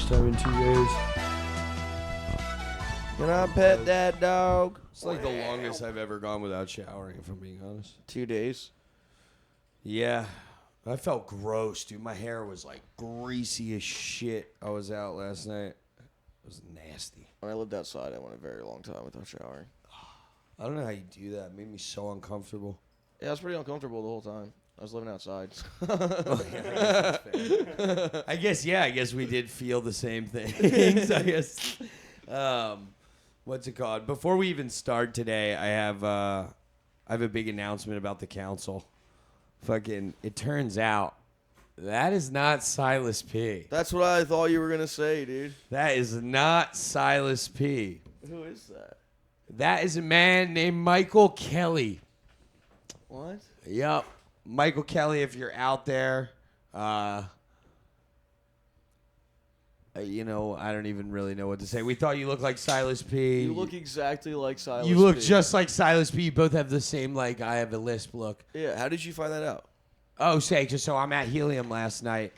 First time in 2 days. Can I pet that dog? It's like the longest I've ever gone without showering, if I'm being honest. 2 days. Yeah. I felt gross, dude. My hair was like greasy as shit. I was out last night. It was nasty. When I lived outside, I went a very long time without showering. I don't know how you do that. It made me so uncomfortable. Yeah, I was pretty uncomfortable the whole time. I was living outside. I guess we did feel the same things. I guess. What's it called? Before we even start today, I have a big announcement about the council. It turns out that is not Silas P. That's what I thought you were going to say, dude. That is not Silas P. Who is that? That is a man named Michael Kelly. What? Yep. Michael Kelly, if you're out there, I don't even really know what to say. We thought you looked like Silas P. You look exactly like Silas P. You look just like Silas P. You both have the same, I have a lisp look. Yeah, how did you find that out? Oh, so I'm at Helium last night,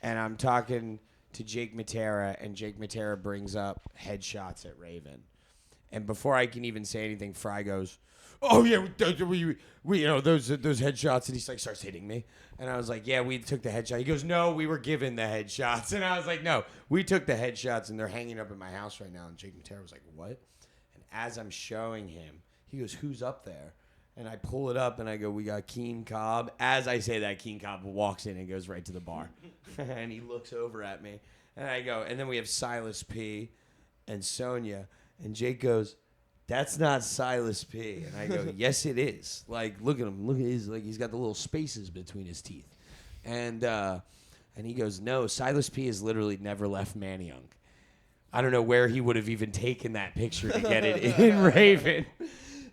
and I'm talking to Jake Matera, and Jake Matera brings up headshots at Raven. And before I can even say anything, Fry goes, "Oh yeah, we those headshots," and he starts hitting me, and I was like, "Yeah, we took the headshot." He goes, "No, we were given the headshots," and I was like, "No, we took the headshots, and they're hanging up in my house right now." And Jake Matera was like, "What?" And as I'm showing him, he goes, "Who's up there?" And I pull it up, and I go, "We got Keen Cobb." As I say that, Keen Cobb walks in and goes right to the bar, and he looks over at me, and I go, and then we have Silas P. and Sonia, and Jake goes, "That's not Silas P." And I go, "Yes, it is. Look at him. Look at his, he's got the little spaces between his teeth." And he goes, "No, Silas P. has literally never left Manayunk. I don't know where he would have even taken that picture to get it in Raven."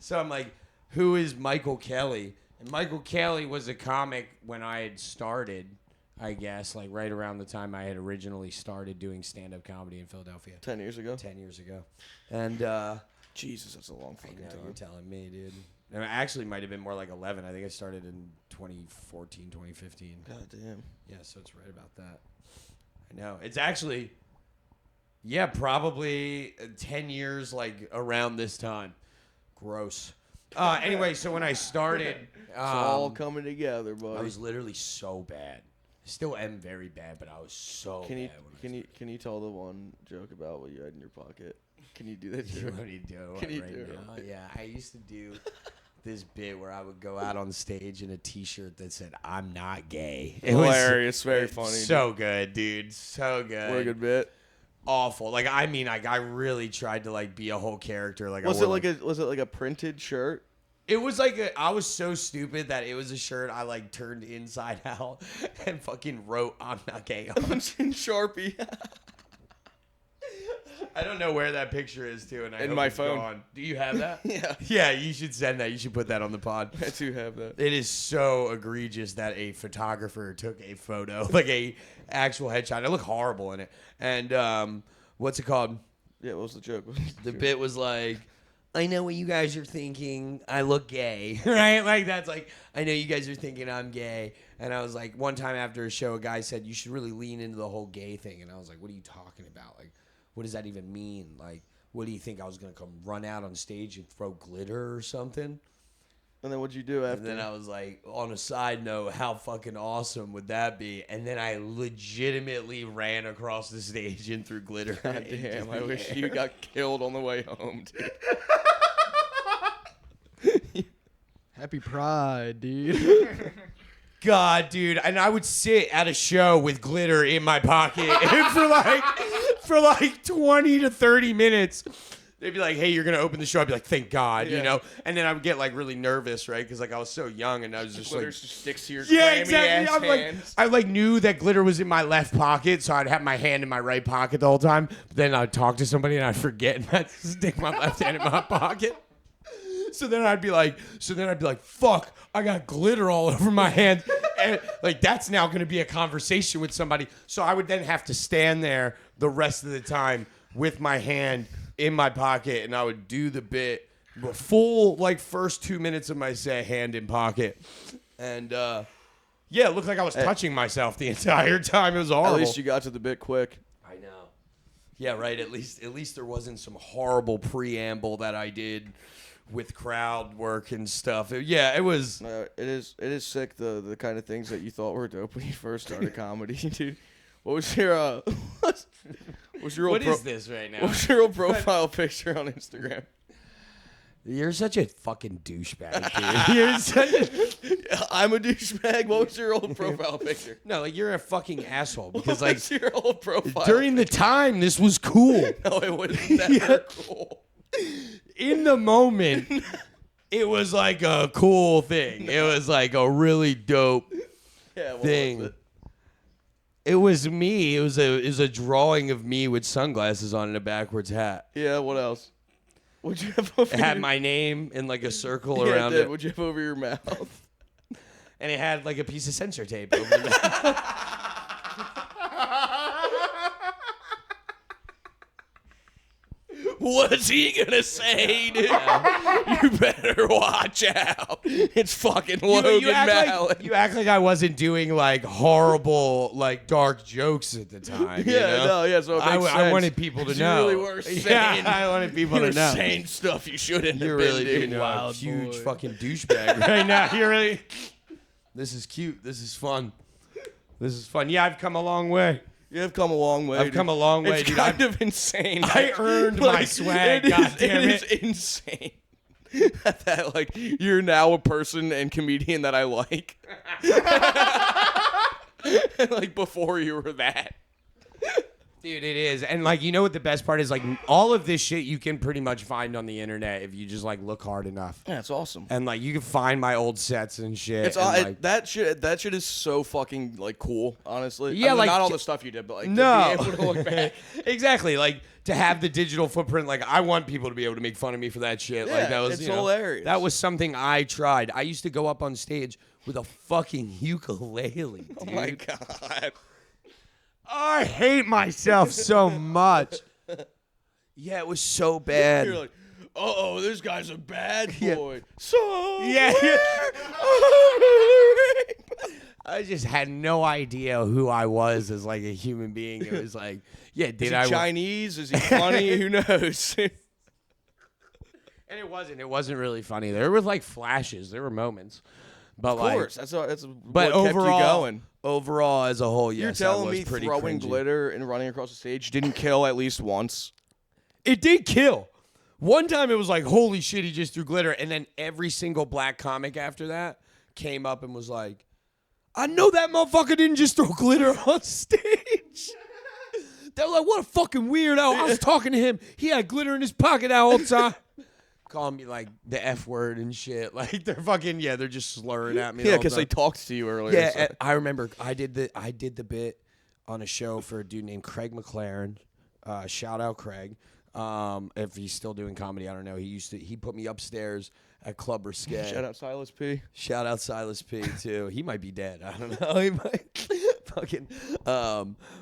So I'm like, "Who is Michael Kelly?" And Michael Kelly was a comic when I had started, I guess, right around the time I had originally started doing stand-up comedy in Philadelphia. 10 years ago? 10 years ago. And, Jesus, that's a long fucking time. You're telling me, dude. It actually might have been more like 11. I think I started in 2014, 2015. God damn. Yeah, so it's right about that. I know. It's actually, probably 10 years, around this time. Gross. Anyway, so when I started... It's all coming together, buddy. I was literally so bad. I still am very bad, but I was so bad. Can you tell the one joke about what you had in your pocket? Can you do that joke? You want me to do it Can you right do it? now? Yeah, I used to do this bit where I would go out on stage in a T-shirt that said, "I'm not gay." It Hilarious, very funny. So good, dude. So good. What a good bit. Awful. I really tried to be a whole character. Was it like a printed shirt? It was I was so stupid that it was a shirt I turned inside out and fucking wrote "I'm not gay" on in Sharpie. I don't know where that picture is too, and in my phone. Gone. Do you have that? Yeah. Yeah, you should send that. You should put that on the pod. I do have that. It is so egregious that a photographer took a photo, a actual headshot. I look horrible in it. And what's it called? Yeah, what was the joke? The bit was "I know what you guys are thinking. I look gay," right? That's I know you guys are thinking I'm gay. And I was one time after a show, a guy said, "You should really lean into the whole gay thing." And I was like, "What are you talking about? What does that even mean? What do you think I was going to come run out on stage and throw glitter or something?" And then what'd you do after? And then I was on a side note, how fucking awesome would that be? And then I legitimately ran across the stage and threw glitter. God damn, I wish you got killed on the way home, dude. Happy Pride, dude. God, dude. And I would sit at a show with glitter in my pocket for 20 to 30 minutes. They'd be like, "Hey, you're going to open the show." I'd be like, "Thank God," And then I would get really nervous, right? Because I was so young and I was just glitter just sticks to your exactly. hands. I knew that glitter was in my left pocket, so I'd have my hand in my right pocket the whole time. But then I'd talk to somebody and I'd forget and I'd stick my left hand in my pocket. So then I'd be like, "Fuck, I got glitter all over my hand." And that's now going to be a conversation with somebody. So I would then have to stand there the rest of the time with my hand in my pocket, and I would do the bit, the full first 2 minutes of my set, hand in pocket. And it looked like I was touching myself the entire time. It was horrible. At least you got to the bit quick. I know. Yeah, right. At least there wasn't some horrible preamble that I did with crowd work and stuff. It was. It is sick the kind of things that you thought were dope when you first started comedy, dude. What was your what's your old What is this right now? What's your old profile picture on Instagram? You're such a fucking douchebag, dude. You're such a... I'm a douchebag. What was your old profile picture? No, like you're a fucking asshole because What was your old profile? during the time this was cool. No, it was never cool. In the moment, it was like a cool thing. It was like a really dope Yeah, what thing. was it? It was me. It was a drawing of me with sunglasses on and a backwards hat. Yeah, what else? What'd you have over It had your... my name in like a circle Yeah, around it did. it. What'd you have over your mouth? And it had like a piece of censor tape over the mouth. What's he gonna say, dude? You better watch out. It's fucking Logan Mallett. you act like I wasn't doing like horrible, like dark jokes at the time. you know? So it I makes I sense. wanted people to 'Cause know. You really were saying, Yeah, I wanted people you to were know. saying stuff you shouldn't You're have really been, being dude. a Wild huge boy. fucking douchebag right now. You're really. This is cute. This is fun. This is fun. Yeah, I've come a long way. You have come a long way. I've dude. come a long way, It's dude. kind of insane. I earned my swag, goddammit. It is insane. That like you're now a person and comedian that I like. And, like before you were that. Dude, it is. And like, you know what the best part is? Like, all of this shit you can pretty much find on the internet if you just like look hard enough. Yeah, it's awesome. And like, you can find my old sets and shit. It's and, all, like, that shit is so fucking like cool, honestly. Yeah, I mean, like- not all the stuff you did, but like No. to be able to look back. Exactly. Like, to have the digital footprint, like, I want people to be able to make fun of me for that shit. Yeah, Like, that was, it's you know, hilarious. That was something I tried. I used to go up on stage with a fucking ukulele, dude. Oh my god. I hate myself so much. Yeah, it was so bad. You're like, oh, this guy's a bad Yeah. boy. So Yeah. I just had no idea who I was as like a human being. It was like, yeah, Is did he I? Chinese? Is he funny? Who knows? And it wasn't. It wasn't really funny. There were like flashes. There were moments, but Of course, that's but what kept overall, you going. overall as a whole, You're yes, I telling was me pretty throwing cringy. glitter and running across the stage didn't kill at least once? It did kill. One time it was like, holy shit, he just threw glitter, and then every single black comic after that came up and was like, I know that motherfucker didn't just throw glitter on stage. They were like, what a fucking weirdo. I was talking to him. He had glitter in his pocket that whole time. Calling me like the F word and shit. Like they're fucking, yeah, they're just slurring at me. Yeah, the whole because they time. talked to you earlier. Yeah, so- and I remember I did the bit on a show for a dude named Craig McLaren. Shout out Craig. If he's still doing comedy, I don't know. He put me upstairs at Club Risque. Shout out Silas P. Shout out Silas P too. He might be dead. I don't know. He might fucking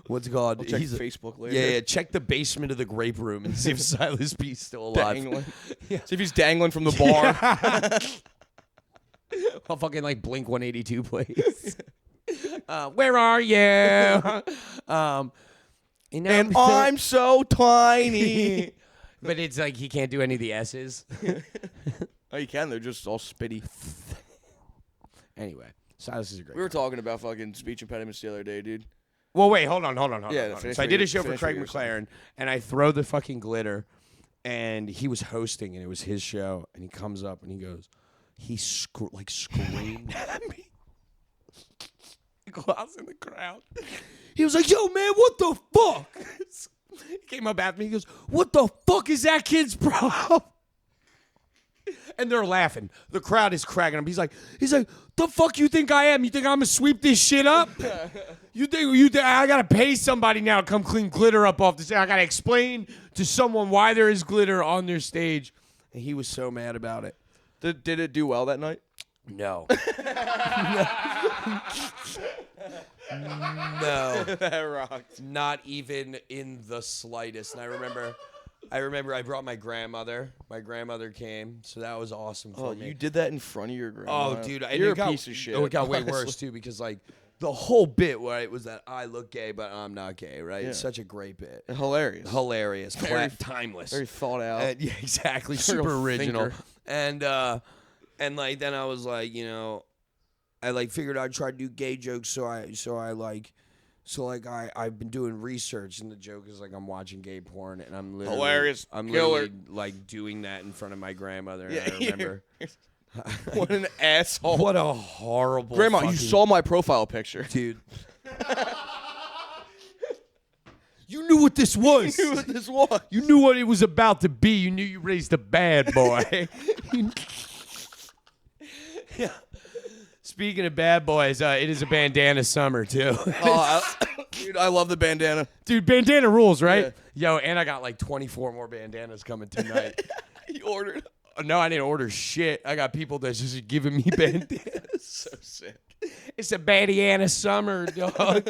what's it called? I'll check He's Facebook later. yeah. Check the basement of the grape room and see if Silas P's still alive. Dangling. See if he's dangling from the bar. I'll fucking like Blink 182 plays. Where are you? And I'm so tiny. But it's like he can't do any of the S's. Oh, you can. They're just all spitty. Anyway, Silas is a great We were guy. talking about fucking speech impediments the other day, dude. Well, wait, hold on. Yeah, finish So I what did you- a show for finish Craig what you were saying. McLaren, and I throw the fucking glitter, and he was hosting, and it was his show, and he comes up and he goes, he screamed at me. I was in the crowd. He was like, yo, man, what the fuck? He came up at me. He goes, what the fuck is that kid's problem? And they're laughing. The crowd is cracking up. He's like, the fuck you think I am? You think I'm gonna sweep this shit up? You think I gotta pay somebody now to come clean glitter up off the stage? I gotta explain to someone why there is glitter on their stage. And he was so mad about it. Did it do well that night? No. No. That rocked. Not even in the slightest. And I remember I brought my grandmother. My grandmother came, so that was awesome for Oh, me. you did that in front of your grandma. Oh, dude, You're it got, a piece of shit. Oh, it got way honestly. worse too because like the whole bit where it was that I look gay, but I'm not gay, right? Yeah. It's such a great bit. Hilarious. Timeless. Very thought out. And, yeah, exactly. Real Super original. thinker. And like then I was like, I like figured I'd try to do gay jokes, I've been doing research, and the joke is like I'm watching gay porn, and I'm literally Hilarious. I'm Killer. literally like doing that in front of my grandmother. And I remember. What an asshole. What a horrible Grandma, fucking you saw my profile picture. dude. You knew what this was. You knew what this was. You knew what it was about to be. You knew you raised a bad boy. Yeah. Speaking of bad boys, it is a bandana summer too. Dude, I love the bandana. Dude, bandana rules, right? Yo, and I got like 24 more bandanas coming tonight. You ordered. No, I didn't order shit. I got people that's just giving me bandanas. So sick. It's a bandana summer, dog.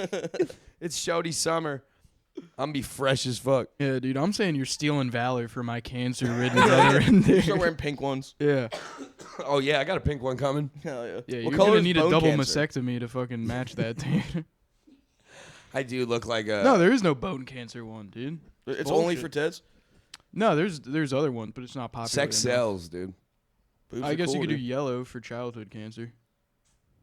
It's Shody summer. I'm gonna be fresh as fuck. Yeah, dude, I'm saying you're stealing valor for my cancer-ridden brother in there. Start wearing pink ones. Yeah. Oh yeah, I got a pink one coming. Hell yeah. Yeah, What you're color gonna is need a bone double cancer? mastectomy to fucking match that, dude. I do look like a. No, there is no bone cancer one, dude. It's only for tits. No, there's other ones, but it's not popular. sex enough. sells, dude. Boobs I are guess cool, you could do dude. yellow for childhood cancer.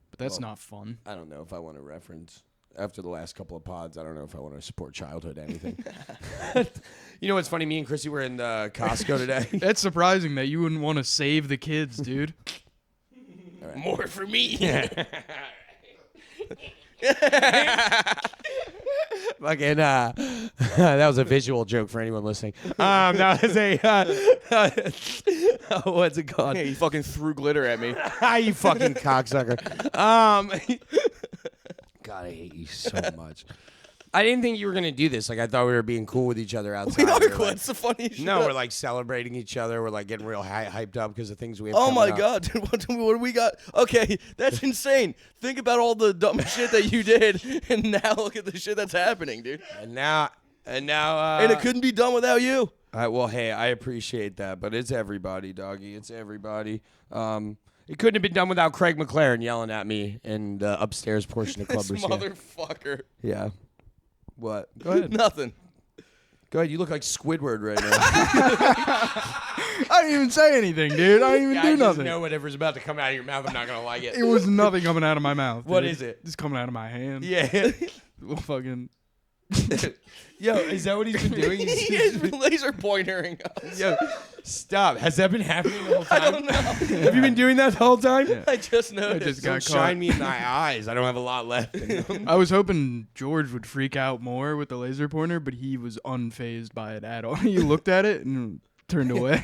But that's Well, not fun. I don't know if I want to reference after the last couple of pods. I don't know if I want to support childhood anything. You know what's funny? Me and Chrissy were in Costco today. That's surprising that you wouldn't want to save the kids, dude. More for me. Fucking, that was a visual joke for anyone listening. That was a, what's it called? Hey, you fucking threw glitter at me. You fucking cocksucker. God, I hate you so much. I didn't think you were gonna do this. Like, I thought we were being cool with each other outside. We are We're cool. like- That's the funniest shit. No, we're like celebrating each other. We're like getting real hyped up because of things we have. Oh coming my up. god, dude, what do we got? Okay, that's insane. Think about all the dumb shit that you did, and now look at the shit that's happening, dude. And now, And it couldn't be done without you. well, hey, I appreciate that, but it's everybody, doggy. It's everybody. It couldn't have been done without Craig McLaren yelling at me in the upstairs portion of Club This Rousseau. motherfucker. Yeah. What? Go ahead. Nothing. Go ahead. You look like Squidward right now. I didn't even say anything, dude. I didn't even I do just nothing. know whatever's about to come out of your mouth. I'm not gonna like It it. was nothing coming out of my mouth. What dude. is it? It's coming out of my hand. Yeah. Well, fucking. Yo, is that what he's been doing? He is laser pointering us. Yo, stop. Has that been happening the whole time? I don't know. Have you been doing that the whole time? Yeah. I just I noticed. just Don't got shine caught. me in my eyes. I don't have a lot left. in them. I was hoping George would freak out more with the laser pointer, but he was unfazed by it at all. He looked at it and turned away.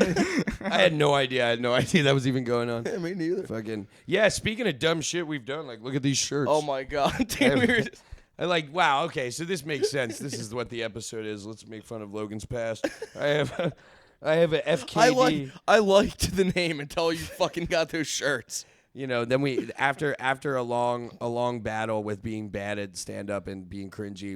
I had no idea. I had no idea that was even going on. Yeah, me neither. Fucking yeah. Speaking of dumb shit we've done, like look at these shirts. Oh my god, dude. We were just, I like wow. Okay, so this makes sense. This is what the episode is. Let's make fun of Logan's past. I have a FKD. I liked the name until you fucking got those shirts. You know, then we after a long battle with being bad at stand up and being cringy,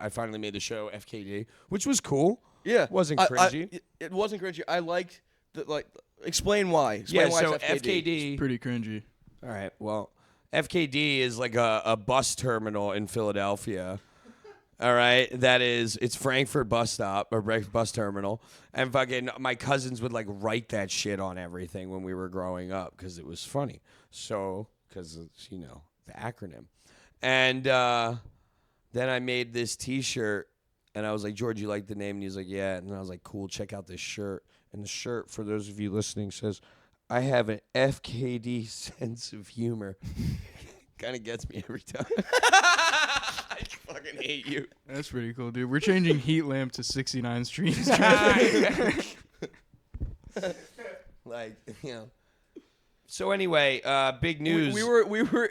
I finally made the show FKD, which was cool. Yeah, Wasn't cringy. It wasn't cringy. I liked the Explain why. Explain Yeah, why so it's FKD. FKD. Pretty cringy. All right, well, FKD is like a bus terminal in Philadelphia. All right, it's Frankfurt bus stop or bus terminal, and fucking my cousins would like write that shit on everything when we were growing up because it was funny. So because it's the acronym, and then I made this T-shirt, and I was like, George, you like the name? And he was like, yeah, and I was like, cool, check out this shirt. And the shirt, for those of you listening, says, I have an FKD sense of humor. Kind of gets me every time. I fucking hate you. That's pretty cool, dude. We're changing Heat Lamp to 69th Street. Like, So anyway, big news. We were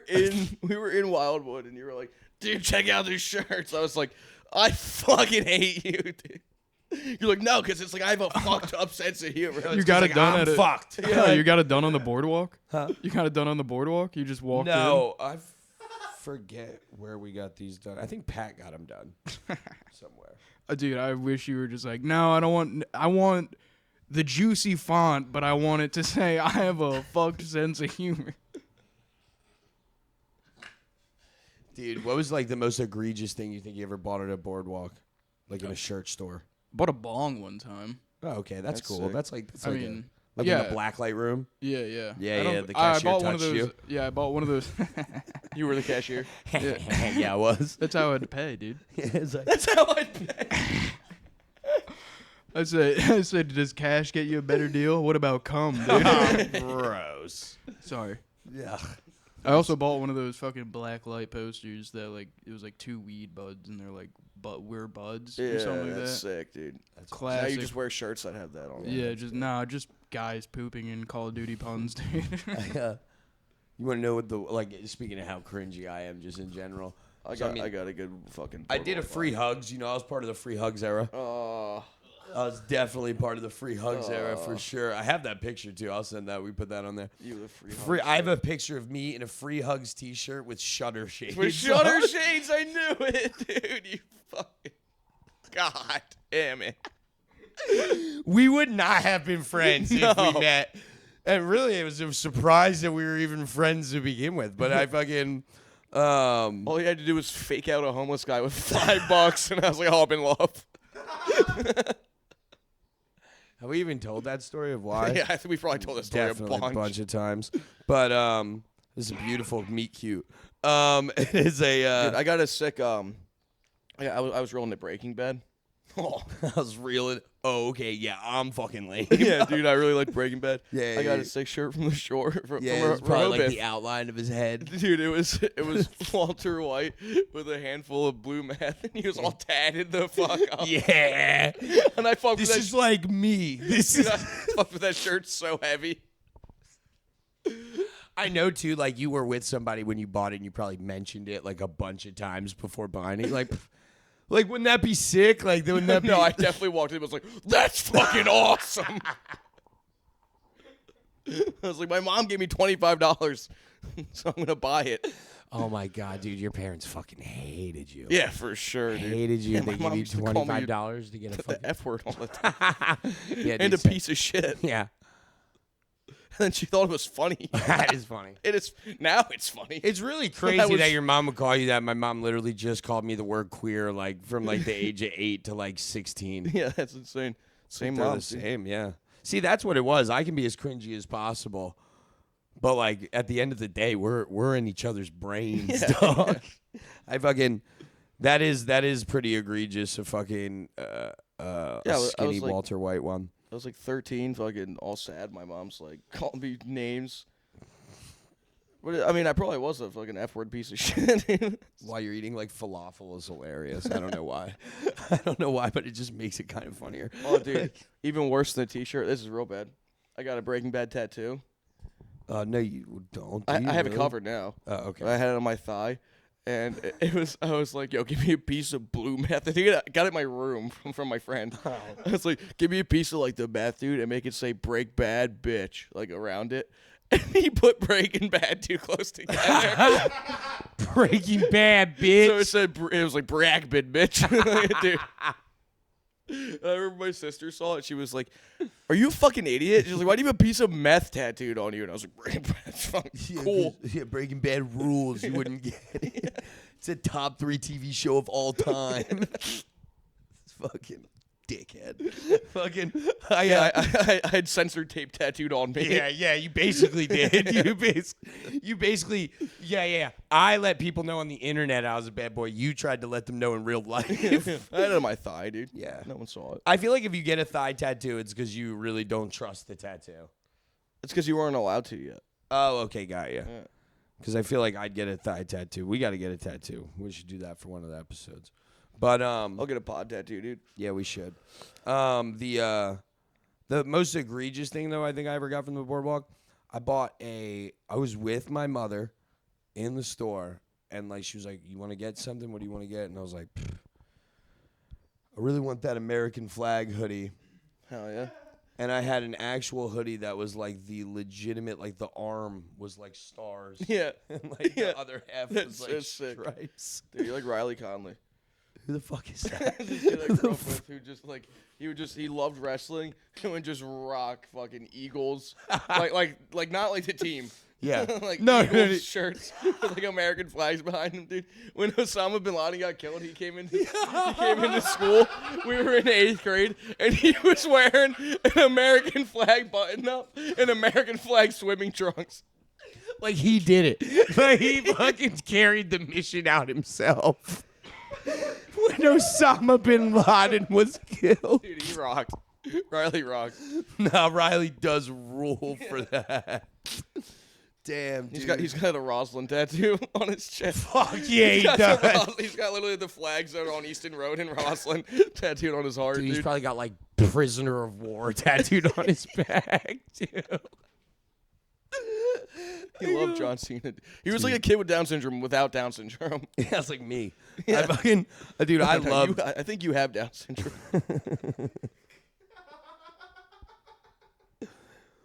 in Wildwood, and you were like, dude, check out these shirts. I was like, I fucking hate you, dude. You're like, no, because it's like I have a fucked up sense of humor. You got it done I'm at a. fucked. Yeah, you got it done on the boardwalk. Huh? You got it done on the boardwalk. You just walked No, I forget where we got these done. I think Pat got them done somewhere. in. Dude, I wish you were just like, no, I don't want. I want the juicy font, but I want it to say I have a fucked sense of humor. Dude, what was like the most egregious thing you think you ever bought at a boardwalk? Like in a shirt store? Bought a bong one time. Oh, okay, that's That's cool. sick. That's I like mean, in yeah. the blacklight room. Yeah, yeah. Yeah, I don't- yeah, the I cashier bought one of touched those. you? Yeah, I bought one of those. You were the cashier. Yeah, I was. That's how I had to pay, dude. It's like, That's how I pay. I said, does cash get you a better deal? What about cum, dude? gross. Sorry. Yeah. I also bought one of those fucking black light posters that like it was like 2 weed buds and they're like, but we're buds or something like that's that. sick, dude. Now Classic. you just wear shirts that have that on. Yeah, just guys pooping in Call of Duty puns, dude. You want to know what speaking of how cringy I am just in general. I So, got a good fucking. I did a boardwalk free hugs. You know, I was part of the free hugs era. line. I was definitely part of the free hugs era for sure. I have that picture too. I'll send that. We put that on there. You the free. Free. I have a picture of me in a free hugs T-shirt with shutter shades. With shutter shades, I knew it, dude. You fucking. God damn it. We would not have been friends if No. we met. And really, it was a surprise that we were even friends to begin with. But I fucking. All you had to do was fake out a homeless guy with $5, and I was like, "Oh, I'm in love." Have we even told that story of why? Yeah, I think we probably told that story Definitely a bunch. of times. But this is a beautiful meet cute. It is a. Dude, I got a sick. I was rolling the Breaking Bad. Oh, I was reeling. Oh, okay, yeah, I'm fucking lame. Yeah, dude, I really like Breaking Bad. Yeah, I got yeah. a sick shirt from the shore. Yeah, from it's probably like Rehoboth. the outline of his head. Dude, it was Walter White with a handful of blue meth, and he was all tatted the fuck up. Yeah, And I fucked this with is like me. This that. is. I fucked with that shirt so heavy. I know too. Like you were with somebody when you bought it, and you probably mentioned it like a bunch of times before buying it. Like wouldn't that be sick? Like wouldn't that be? No, I definitely walked in and was like, "That's fucking awesome." I was like, "My mom gave me $25, so I'm gonna buy it." Oh my god, dude, your parents fucking hated you. Yeah, for sure, dude. Hated you. Yeah, They my gave mom you used to call me $25 to get a The fucking. F word all the time. Yeah, And a dude, piece of shit. Yeah, And she thought it was funny. that is funny. It is now. It's funny. It's really crazy That was- that your mom would call you that. My mom literally just called me the word queer, like from like the age of 8 to like 16. Yeah, that's insane. Same They're mom. the same, yeah. See, that's what it was. I can be as cringy as possible, but like at the end of the day, we're in each other's brains, dog. I fucking that is pretty egregious. A fucking I a was skinny like- Walter White one. I was like 13, fucking all sad. My mom's like calling me names. But I mean, I probably was a fucking F-word piece of shit. While you're eating like falafel is hilarious. I don't know why. I don't know why, but it just makes it kind of funnier. Oh, dude, even worse than a T-shirt. This is real bad. I got a Breaking Bad tattoo. No, you don't. Do I you have it really? covered now. Oh, okay. I had it on my thigh, and I was like, "Yo, give me a piece of blue meth." I think I got it in my room from my friend. I was like, "Give me a piece of like the meth, dude, and make it say Break Bad, bitch, like around it." And he put Breaking Bad too close together. Breaking Bad, bitch. So it said it was like Brag Bid, bitch, dude. And I remember my sister saw it. She was like, "Are you a fucking idiot?" She was like, "Why do you have a piece of meth tattooed on you?" And I was like, "Breaking Bad's fucking cool." Yeah, Breaking Bad rules. You wouldn't get it. It's a top 3 TV show of all time. It's fucking dickhead. Fucking. I had censor tape tattooed on me. Yeah, you basically did. You basically, yeah. I let people know on the internet I was a bad boy. You tried to let them know in real life. I had it on my thigh, dude. Yeah. No one saw it. I feel like if you get a thigh tattoo, it's because you really don't trust the tattoo. It's because you weren't allowed to yet. Oh, okay, got you. Yeah. Because I feel like I'd get a thigh tattoo. We got to get a tattoo. We should do that for one of the episodes. But I'll get a pod tattoo, dude. yeah, we should. The most egregious thing though I think I ever got from the boardwalk, I was with my mother in the store, and like she was like, "You want to get something? What do you want to get?" And I was like, "I really want that American flag hoodie." Hell yeah. And I had an actual hoodie that was like the legitimate, like the arm was like stars. Yeah. And like Yeah. the other half That's was like so sick. stripes. Dude, you're like Riley Conley. Who the fuck is that? This dude I grew up with who just like he loved wrestling and would just rock fucking Eagles. like not like the team. Yeah. like No, Eagles no, no. shirts with like American flags behind him, dude. When Osama bin Laden got killed, he came into school. We were in 8th grade, and he was wearing an American flag button-up and American flag swimming trunks. Like he did it. Like he fucking carried the mission out himself. When Osama bin Laden was killed. Dude, he rocked. Riley rocked. Nah, Riley does rule for that. Damn, dude. He's got a Roslyn tattoo on his chest. Fuck yeah, he does. He's got literally the flags that are on Easton Road in Roslyn tattooed on his heart, Dude, dude. he's probably got like prisoner of war tattooed on his back, too. He loved John Cena. He was like a kid with Down syndrome without Down syndrome. Yeah, it's like me. Yeah. I fucking, dude, I love. I think you have Down syndrome.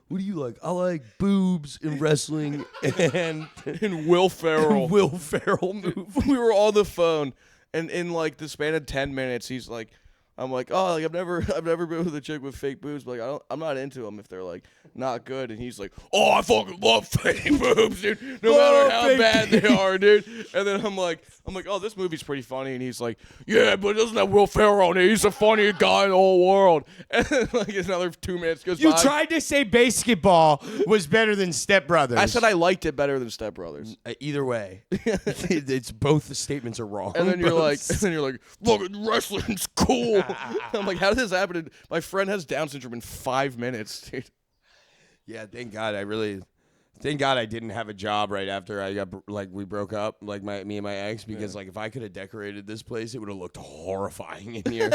What do you like? I like boobs and wrestling and And Will Ferrell. Will Ferrell movie. We were on the phone, and in like the span of 10 minutes, he's like, I'm like, oh, like I've never been with a chick with fake boobs, but like I'm not into them if they're like not good. And he's like, oh, I fucking love fake boobs, dude. No matter how bad they are, dude. And then I'm like, oh, this movie's pretty funny. And he's like, yeah, but doesn't that Will Ferrell on it? He's the funniest guy in the whole world. And then like another 2 minutes goes by. You tried to say basketball was better than Step Brothers. I said I liked it better than Step Brothers. Either way, it's both the statements are wrong. And then you're like, look, wrestling's cool. I'm like, how did this happen? And my friend has Down syndrome in 5 minutes, dude. Yeah, thank God I didn't have a job right after I got we broke up, like me and my ex, because like if I could have decorated this place, it would have looked horrifying in here.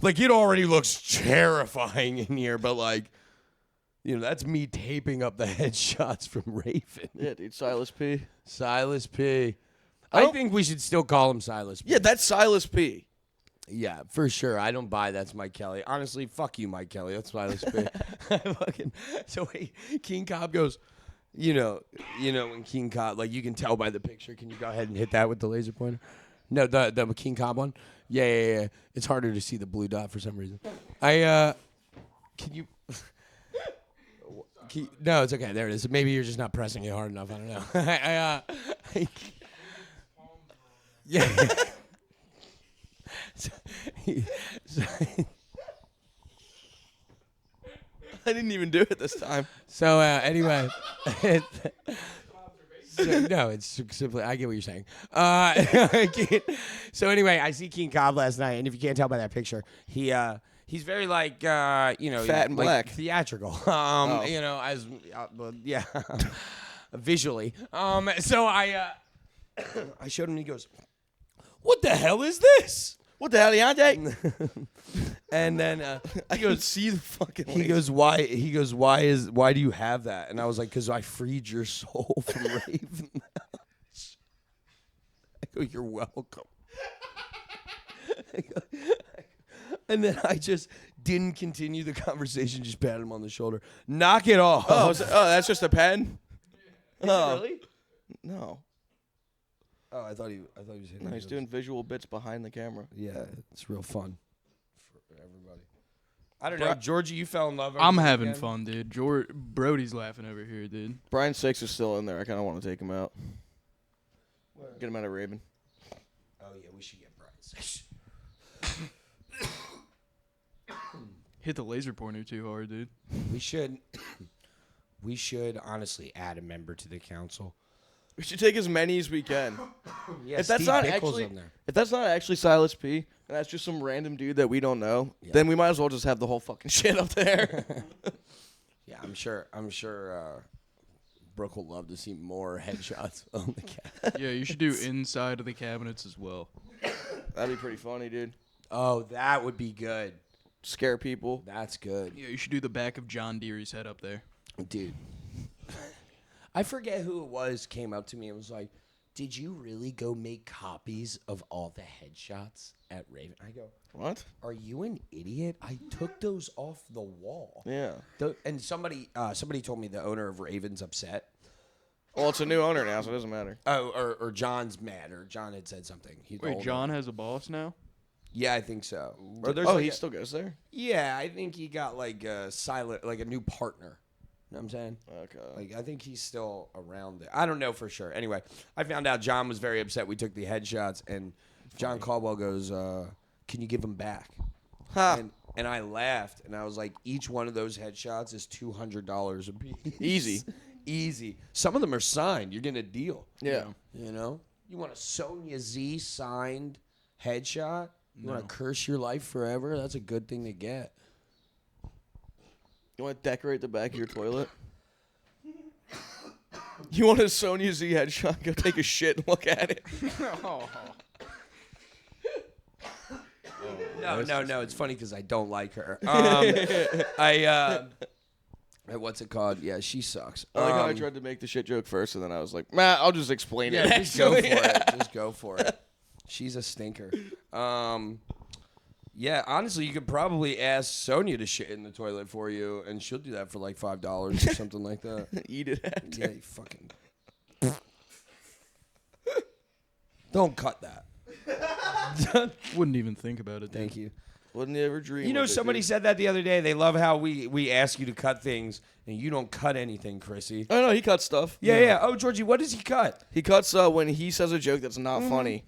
Like it already looks terrifying in here, but like, you know, that's me taping up the headshots from Raven. Yeah, dude, Silas P. Silas P. I think we should still call him Silas P. Yeah, that's Silas P. Yeah, for sure. I don't buy that's Mike Kelly. Honestly, fuck you, Mike Kelly. That's Silas P. So wait, King Cobb goes, you know, when King Cobb, like you can tell by the picture. Can you go ahead and hit that with the laser pointer? No, the King Cobb one. Yeah. It's harder to see the blue dot for some reason. Can you? No, it's okay. There it is. Maybe you're just not pressing it hard enough. I don't know. Yeah. I didn't even do it this time. So anyway, no, it's simply I get what you're saying. So anyway, I see King Cobb last night, and if you can't tell by that picture, he's very like fat and like black, theatrical. You know, as yeah, visually. So I showed him, and he goes, "What the hell is this?" What the hell, Deontay? And then I goes, see the fucking. He goes, why? He goes, why do you have that? And I was like, because I freed your soul from Raven. I go, you're welcome. And then I just didn't continue the conversation. Just patted him on the shoulder. Knock it off. Oh, that's just a pen. Really? No. Oh, I thought he was hitting. No, he's doing visual bits behind the camera. Yeah, it's real fun for everybody. I don't know, Georgie, you fell in love. I'm having fun, dude. Brody's laughing over here, dude. Brian Six is still in there. I kind of want to take him out. Get him out of Raven. Oh yeah, we should get Brian Six. Hit the laser pointer too hard, dude. We should. We should honestly add a member to the council. We should take as many as we can. Yeah, if that's not actually Silas P, and that's just some random dude that we don't know, then we might as well just have the whole fucking shit up there. Yeah, I'm sure. Brooke will love to see more headshots on the cabinet. Yeah, you should do inside of the cabinets as well. That'd be pretty funny, dude. Oh, that would be good. Scare people. That's good. Yeah, you should do the back of John Deere's head up there. Dude. I forget who it was came up to me and was like, did you really go make copies of all the headshots at Raven? I go, what? Are you an idiot? I took those off the wall. Yeah. And somebody told me the owner of Raven's upset. Well, it's a new owner now, so it doesn't matter. Oh, or John's mad, or John had said something. Wait, John has a boss now? Yeah, I think so. Or he still goes there? Yeah, I think he got like a new partner. You know what I'm saying? Okay. Like, I think he's still around there. I don't know for sure. Anyway, I found out John was very upset we took the headshots, and John Caldwell goes, can you give them back? Ha. And I laughed, and I was like, each one of those headshots is $200 a piece. Easy. Easy. Some of them are signed. You're getting a deal. Yeah. You know? You want a Sonya Z signed headshot? You want to curse your life forever? That's a good thing to get. You want to decorate the back of your toilet? You want a Sonya Z headshot? Go take a shit and look at it. No. It's funny because I don't like her. What's it called? Yeah, she sucks. I like how I tried to make the shit joke first, and then I was like, "Man, I'll just explain it." Just go for it. Just go for it. She's a stinker. Yeah, honestly, you could probably ask Sonya to shit in the toilet for you, and she'll do that for like $5 or something like that. Eat it after. Yeah, you fucking. Don't cut that. Wouldn't even think about it. Thank you. Wouldn't you ever dream? You know, of it, somebody dude? said that the other day. They love how we ask you to cut things, and you don't cut anything, Chrissy. Oh no, he cuts stuff. Yeah. Oh, Georgie, what does he cut? He cuts when he says a joke that's not funny.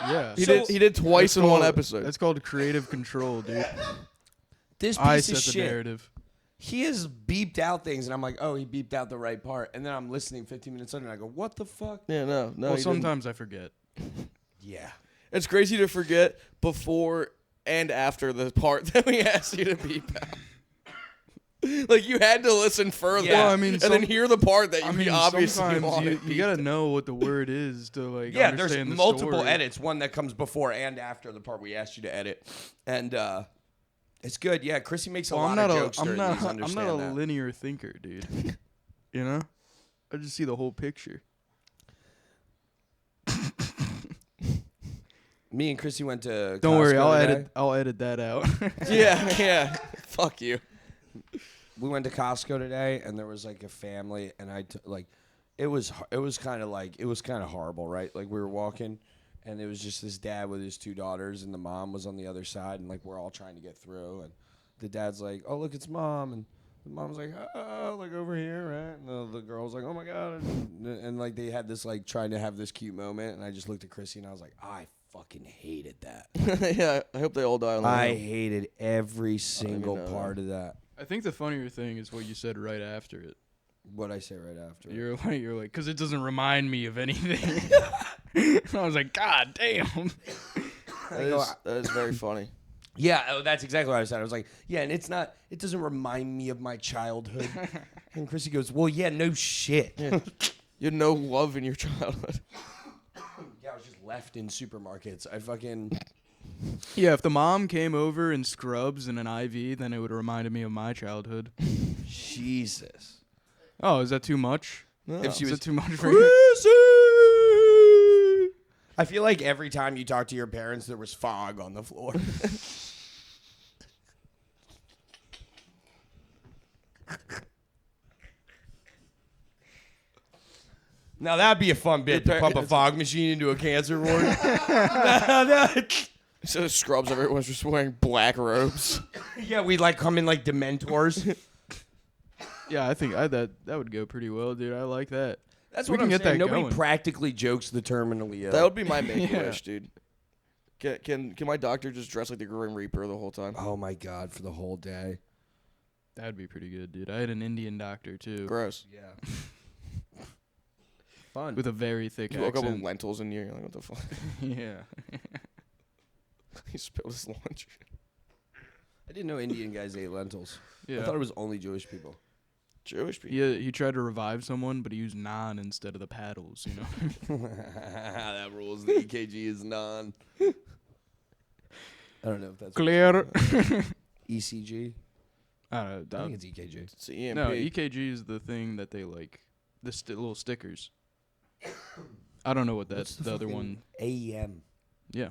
Yeah. He did twice in one episode. That's called creative control, dude. This I piece set of the shit. narrative. He has beeped out things, and I'm like, oh, he beeped out the right part. And then I'm listening 15 minutes later, and I go, what the fuck? Yeah, no. Well, he didn't. sometimes I forget. Yeah. It's crazy to forget before and after the part that we asked you to beep out. Like, you had to listen further. Yeah. Well, I mean, and then hear the part that you obviously sometimes wanted. you gotta know what the word is to like Yeah, there's understand the multiple story. edits. One that comes before and after the part we asked you to edit. And it's good. Yeah, Chrissy makes a lot of jokes during these. I'm not a Understand that. linear thinker, dude. You know, I just see the whole picture. Me and Chrissy went to Don't worry, Costco I'll today. edit that out. Yeah. Fuck you. We went to Costco today, and there was like a family, and it was kind of horrible, right? Like, we were walking, and it was just this dad with his 2 daughters, and the mom was on the other side, and like we're all trying to get through, and the dad's like, "Oh, look, it's mom," and the mom's like, "Oh, like over here, right?" And the girl was like, "Oh my god," and like they had this like trying to have this cute moment, and I just looked at Chrissy, and I was like, I fucking hated that. Yeah, I hope they all die on the I way. hated every single know part of that. I think the funnier thing is what you said right after it. What I say right after. You're like, because it doesn't remind me of anything. I was like, God damn. That is very funny. Yeah, that's exactly what I said. I was like, yeah, and it doesn't remind me of my childhood. And Chrissy goes, well, yeah, no shit. Yeah. You had no love in your childhood. Yeah, I was just left in supermarkets. I fucking... Yeah, if the mom came over in scrubs and an IV, then it would have reminded me of my childhood. Jesus. Oh, is that too much? No. If she Is was that too much for you? Chrissy! I feel like every time you talk to your parents, there was fog on the floor. Now that'd be a fun bit to pump a fog machine into a cancer ward. Instead of scrubs, everyone's just wearing black robes. Yeah, we'd like come in like Dementors. Yeah, I think that would go pretty well, dude. I like that. That's We what can I'm get saying. that Nobody going. practically jokes the terminally ill. That would be my make Yeah. wish, dude. Can my doctor just dress like the Grim Reaper the whole time? Oh my god, for the whole day. That'd be pretty good, dude. I had an Indian doctor too, Gross. Yeah. Fun. with a very thick You woke up with accent. lentils in you. You're like, what the fuck? Yeah. He spilled his lunch. I didn't know Indian guys ate lentils. Yeah. I thought it was only Jewish people. Jewish people. He tried to revive someone, but he used naan instead of the paddles. You know. That rules. The EKG is non. I don't know if that's Clear. ECG. I I don't know. think it's EKG. It's the EMP. No, EKG is the thing that they like, the little stickers. I don't know what that's What's the other fucking one. AEM. Yeah.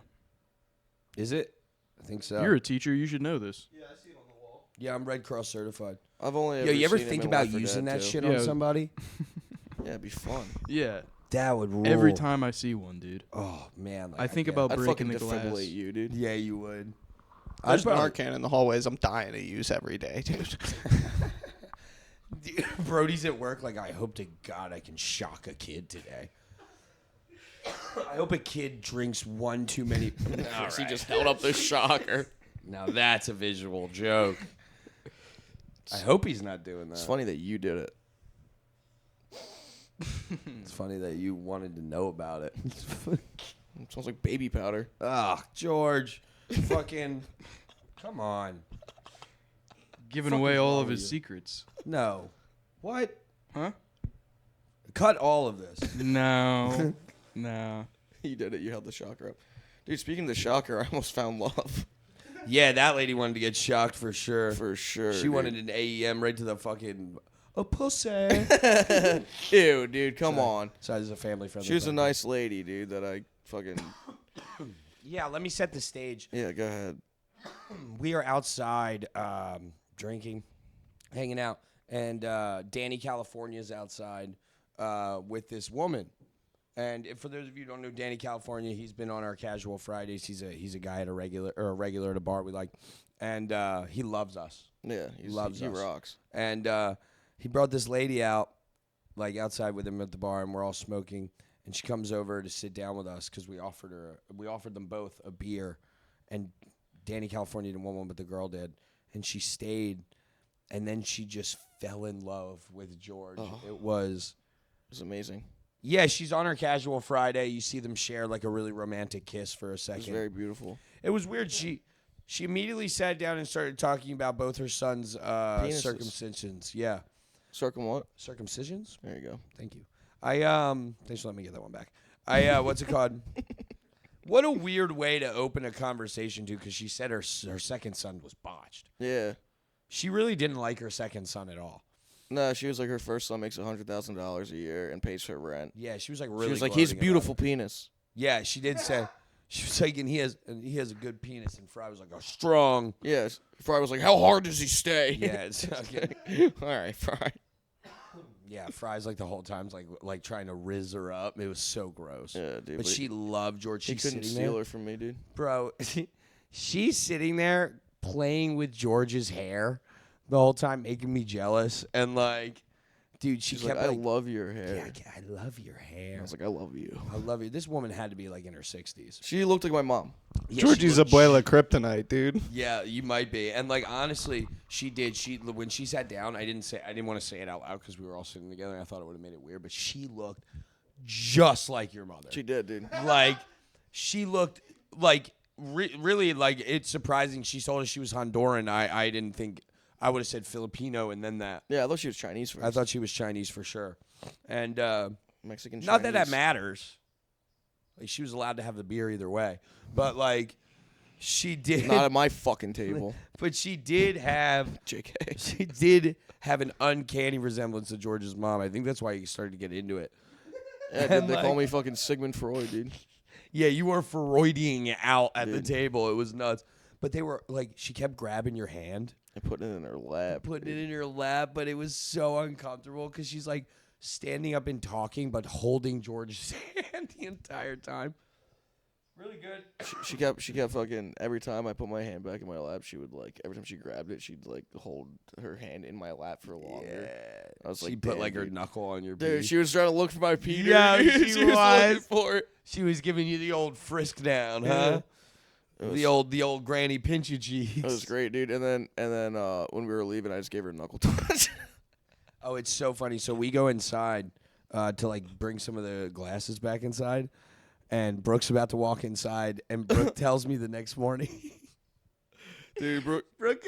Is it? I think so. You're a teacher. You should know this. Yeah, I'm Red Cross certified. I've only Yo, ever you ever seen him think in about Left 4 using Dead that 2. shit Yeah. on somebody? Yeah, it'd be fun. Yeah. That would rule. Every time I see one, dude. Oh man. Like, I think get- about I'd breaking fucking the glass. defibrillate you, dude. Yeah, you would. There's probably- Narcan in the hallways I'm dying to use every day, dude. Brody's at work like, I hope to God I can shock a kid today. I hope a kid drinks one too many. All He right. just held up the shocker. Now that's a visual joke. I hope he's not doing that. It's funny that you did it. It's funny that you wanted to know about it. It smells like baby powder. Ah, George. Fucking. Come on. Giving Fuck away is all wrong of with his you? secrets. No. What? Huh? Cut all of this. No. No. You did it. You held the shocker up. Dude, speaking of the shocker, I almost found love. Yeah, that lady wanted to get shocked for sure. For sure. She dude. wanted an AEM right to the fucking. A pussy. Ew, dude, come on. So this is a family friendly. She was a nice lady, dude, that I fucking... Yeah, let me set the stage. Yeah, go ahead. We are outside drinking, hanging out, and Danny California's outside with this woman. And for those of you who don't know Danny California, he's been on our Casual Fridays. He's a guy at a regular at a bar we like, and he loves us. Yeah, He loves he us. rocks. And he brought this lady out, like outside with him at the bar, and we're all smoking. And she comes over to sit down with us because we offered them both a beer, and Danny California didn't want one, but the girl did, and she stayed, and then she just fell in love with George. Oh. It was amazing. Yeah, she's on her Casual Friday. You see them share like a really romantic kiss for a It second. was very beautiful. It was weird. She immediately sat down and started talking about both her son's circumcisions. Yeah. What? Circumcisions? There you go. Thank you. Thanks for letting me get that one back. What's it called? What a weird way to open a conversation to, because she said her second son was botched. Yeah. She really didn't like her second son at all. No, she was like, her first son makes $100,000 a year and pays her rent. Yeah, she was like really. She was like, he's a gloating beautiful about it. penis. Yeah, she did say. She was like, and he has a good penis, and Fry was like, a strong. Yeah. Fry was like, how hard does he stay? Yeah, it's okay. All right, Fry. Yeah, Fry's like the whole time's like trying to rizz her up. It was so gross. Yeah, dude. But she loved George. He She's couldn't sitting steal there. her from me, dude. Bro, she's sitting there playing with George's hair the whole time, making me jealous. And like, dude, she She's kept like, I like, love your hair. yeah, I love your hair. I was like, I love you. I love you. This woman had to be like in her 60s. She looked like my mom. Yeah, Georgie's abuela kryptonite, dude. Yeah, you might be. And like honestly, she did. When she sat down, I didn't want to say it out loud because we were all sitting together and I thought it would have made it weird, but she looked just like your mother. She did, dude. Like she looked like really like, it's surprising. She told us she was Honduran. I didn't think, I would have said Filipino and then that. Yeah, I thought she was Chinese first. I thought she was Chinese for sure. And Mexican Chinese. not that matters. Like she was allowed to have the beer either way. But like she did Not at my fucking table. but she did have JK. she did have an uncanny resemblance to George's mom. I think that's why you started to get into it. Yeah, And, dude, they call like- me fucking Sigmund Freud, dude. Yeah, you were Freudian out at the Dude. table. It was nuts. But they were like, she kept grabbing your hand, And putting it in her lap. putting it in her lap, but it was so uncomfortable because she's like standing up and talking, but holding George's hand the entire time. Really good. She kept fucking, every time I put my hand back in my lap, she would like, every time she grabbed it, she'd like hold her hand in my lap for longer. Yeah. I was She like, put damn, like her dude. knuckle on your Dude, pee. she was trying to look for my Peter. Yeah, she was looking was. for it. She was giving you the old frisk down, Yeah. huh? It was- The old granny pinch your cheeks. It was great, dude. And then when we were leaving, I just gave her a knuckle touch. Oh, it's so funny. So we go inside to like bring some of the glasses back inside, and Brooke's about to walk inside, and Brooke tells me the next morning. Dude, bro. Brooke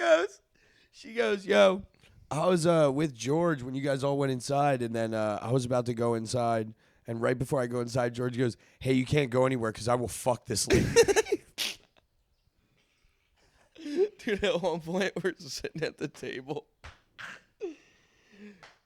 she goes, yo, I was with George when you guys all went inside, and then I was about to go inside, and right before I go inside, George goes, hey, you can't go anywhere because I will fuck this lady. Dude, at one point we're sitting at the table,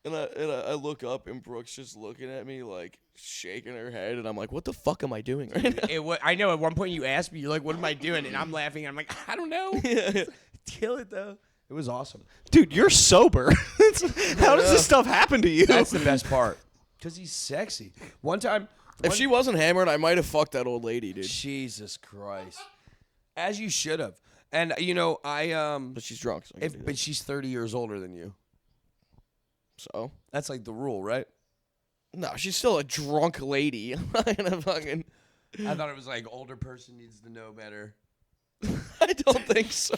and I look up and Brooke's just looking at me like shaking her head, and I'm like, "What the fuck am I doing right now?" I know at one point you asked me, you're like, what am I doing? And I'm laughing, and I'm like, I don't know. Yeah. Kill it, though. It was awesome. Dude, you're sober. How does this stuff happen to you? That's the best part. Because he's sexy. One time. If she wasn't hammered, I might have fucked that old lady, dude. Jesus Christ. As you should have. And, you know, But she's drunk. So I can do that. but she's 30 years older than you. So That's like the rule, right? no, she's still a drunk lady. I'm not gonna fucking. I thought it was like older person needs to know better. I don't think so.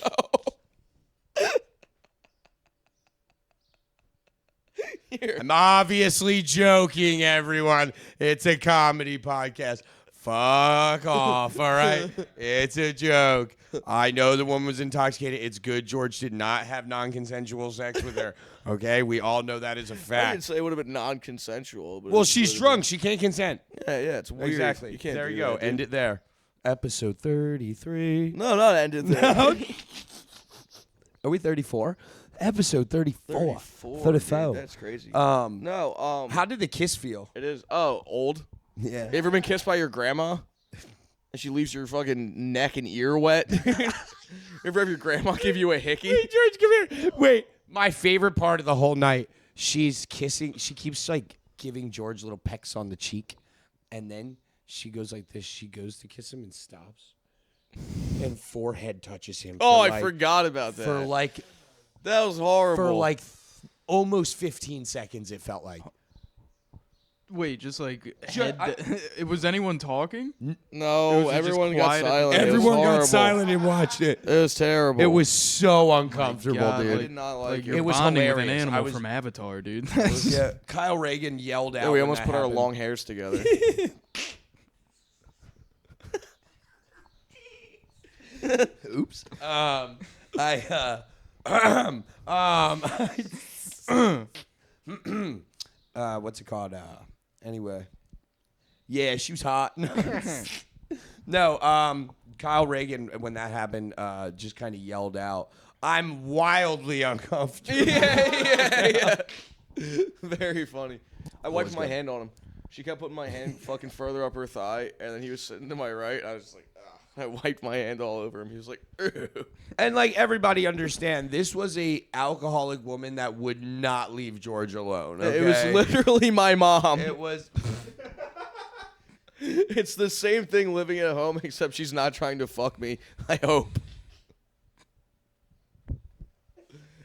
Here. I'm obviously joking, everyone. It's a comedy podcast. Fuck off, all right? It's a joke. I know the woman was intoxicated. It's good George did not have non-consensual sex with her. Okay? We all know that is a I didn't fact. say it would have been non-consensual. But Well, she's drunk. She can't consent. Yeah, it's weird. Exactly. You can't there do you go. that, dude. End it there. Episode 33. No, not ended there. No. Are we 34? Episode 34. 34. Dude, that's crazy. Um, No, how did the kiss feel? it is. Oh, old. Yeah. You ever been kissed by your grandma? And she leaves your fucking neck and ear wet? Ever have your grandma give you a hickey? Hey, George, come here. Wait. My favorite part of the whole night, she's kissing. She keeps, like, giving George little pecks on the cheek. And then she goes like this. She goes to kiss him and stops. And forehead touches him. Oh, for, I like, forgot about that. For, like, that was horrible. for, like, almost 15 seconds, it felt like. Wait, just like Ju- was anyone talking? It no, was just everyone got quiet at the silent. time. It was Everyone got horrible. silent and watched it. It was terrible. It was so uncomfortable, God, I dude. did not Like like you're it. It was bonding with an hilarious. I animal was- from Avatar, dude. Yeah, Kyle Reagan yelled out. Yeah, we when almost that put our happened. long hairs together. Oops. What's it called? Anyway. Yeah, she was hot. No, Kyle Reagan, when that happened, just kind of yelled out, "I'm wildly uncomfortable." yeah. Very funny. I wiped was my good. hand on him. She kept putting my hand fucking further up her thigh, and then he was sitting to my right. I was just like, I wiped my hand all over him. He was like, ew. And like everybody understand, this was a alcoholic woman that would not leave George alone. It was okay? literally my mom. It was. It's the same thing living at home, except she's not trying to fuck me. I hope.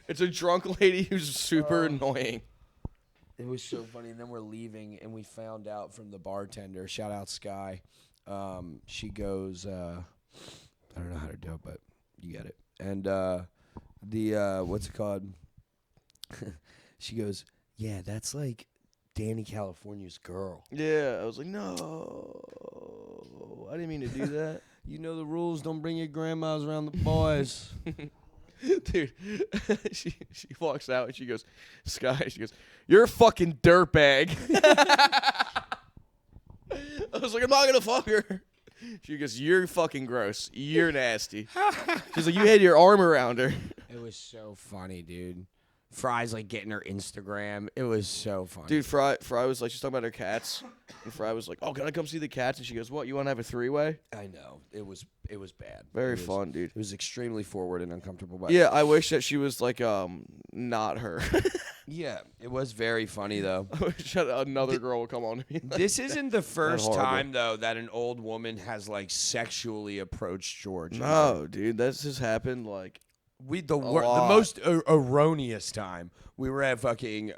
It's a drunk lady who's super annoying. It was so funny. And then we're leaving, and we found out from the bartender. Shout out Sky. She goes, I don't know how to do it, but you get it. And the what's it called? She goes, yeah, that's like Danny California's girl. Yeah, I was like, no, I didn't mean to do that. You know the rules. Don't bring your grandmas around the boys. Dude, she walks out and she goes, Sky, she goes, you're a fucking dirtbag. I was like, I'm not going to fuck her. She goes, you're fucking gross. You're nasty. She's like, you had your arm around her. It was so funny, dude. Fry's like getting her Instagram. It was so funny. Dude, Fry was like, she's talking about her cats. And Fry was like, oh, can I come see the cats? And she goes, what, you want to have a three-way? I know. It was bad. Very It was- fun, dude. It was extremely forward and uncomfortable. But Yeah, I wish that she was like, not her. yeah, it was very funny though. I wish that another girl would come on to me. This isn't the first horrible. time though that an old woman has like sexually approached George. No, dude, that's just happened like The lot. most erroneous time we were at fucking City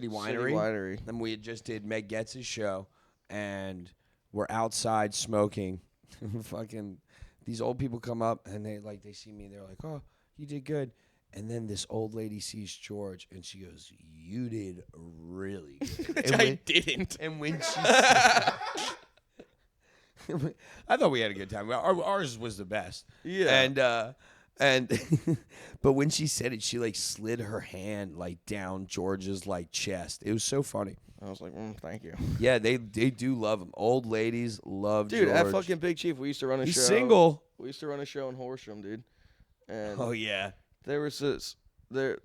Winery. And we had just did Meg Getz's show, and we're outside smoking. Fucking these old people come up and they see me. They're like, "Oh, you did good." And then this old lady sees George and she goes, "You did really good." Which And I when- didn't. And when she, I thought we had a good time. Ours was the best. Yeah. And but when she said it, she like slid her hand like down George's like chest. It was so funny. I was like, thank you. Yeah, they do love him. Old ladies love Dude, George. at fucking Big Chief, we used to run a He's show. single. We used to run a show in Horsham, dude. And Oh yeah. there was this, the